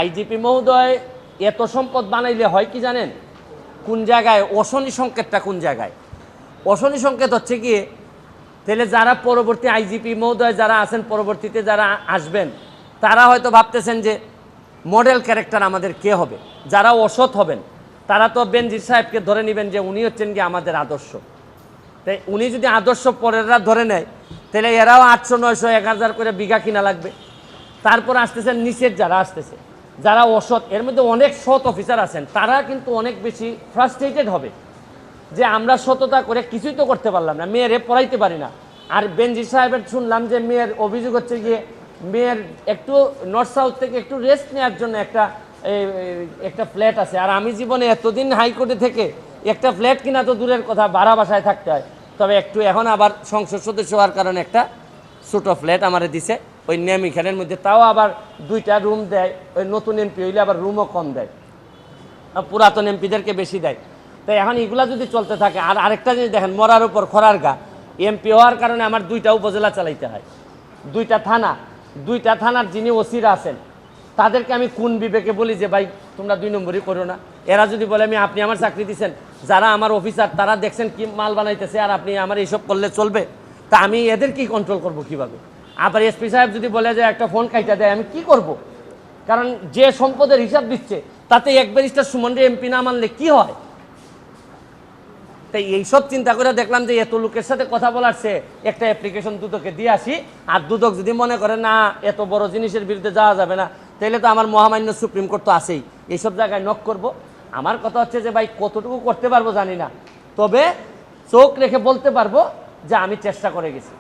IGP মহোদয় এত সম্পদ বানাইলে হয় কি জানেন, কোন জায়গায় অশনি সংকেতটা, কোন জায়গায় অশনি সংকেত হচ্ছে কি, তাহলে যারা পরবর্তী আইজিপি মহোদয় যারা আছেন, পরবর্তীতে যারা আসবেন, তারা হয়তো ভাবতেছেন যে মডেল ক্যারেক্টার আমাদের কে হবে। যারা অসৎ হবেন তারা তো বেনজির সাহেবকে ধরে নেবেন যে উনি হচ্ছেন কি আমাদের আদর্শ। তাই উনি যদি আদর্শ পরেররা ধরে নেয়, তাহলে এরাও 800, 900, 1000 করে বিঘা কিনা লাগবে। তারপর আসতেছেন নিচের যারা আসতেছে, যারা অসৎ, এর মধ্যে অনেক সৎ অফিসার আছেন, তারা কিন্তু অনেক বেশি ফ্রাস্ট্রেটেড হবে যে আমরা সততা করে কিছুই তো করতে পারলাম না, মেয়েরে পড়াইতে পারি না। আর বেনজির সাহেবের শুনলাম যে মেয়ের অভিযোগ হচ্ছে গিয়ে মেয়ের একটু নর্থ সাউথ থেকে একটু রেস্ট নেওয়ার জন্য একটা ফ্ল্যাট আছে। আর আমি জীবনে এতদিন হাইকোর্টে থেকে একটা ফ্ল্যাট কিনা তো দূরের কথা, ভাড়া বাসায় থাকতে হয়। তবে একটু এখন আবার সংসদ সদস্য হওয়ার কারণে একটা ছোটো ফ্ল্যাট আমারে দিছে ওই নেমিখানের মধ্যে, তাও আবার 2টা রুম দেয়। ওই নতুন এমপি হইলে আবার রুমও কম দেয়, পুরাতন এমপিদেরকে বেশি দেয়। তাই এখন এগুলা যদি চলতে থাকে, আর আরেকটা জিনিস দেখেন, মরার উপর খরার গা, এমপি হওয়ার কারণে আমার 2টা উপজেলা চালাইতে হয়, 2টা থানা, 2টা থানার যিনি ওসিরা আছেন তাদেরকে আমি কোন বিবেকে বলি যে ভাই তোমরা 2 নম্বরই করো না। এরা যদি বলে আপনি আমার চাকরি দিচ্ছেন, যারা আমার অফিসার তারা দেখছেন কি মাল বানাইতেছে, আর আপনি আমার এইসব করলে চলবে, তা আমি এদের কি কন্ট্রোল করব কিভাবে? আবার এসপি সাহেব যদি বলে যে একটা ফোন কাইটা দেয়, আমি কি করব? কারণ যে সম্পদের হিসাব দিচ্ছে তাতে এক ব্যারিস্টার সুমনরে এমপি না মানলে কি হয়? তাই এইসব চিন্তা করে দেখলাম যে এত লোকের সাথে কথা বলার চেয়ে একটা অ্যাপ্লিকেশন দুদকে দিয়ে আসি। আর দুদক যদি মনে করে না এত বড় জিনিসের বিরুদ্ধে যাওয়া যাবে না, তাহলে তো আমার মহামান্য সুপ্রিম কোর্ট তো আছেই, এইসব জায়গায় নক করব। আমার কথা হচ্ছে যে ভাই কতটুকু করতে পারবো জানি না, তবে চোখ রেখে বলতে পারবো যে আমি চেষ্টা করে গেছি।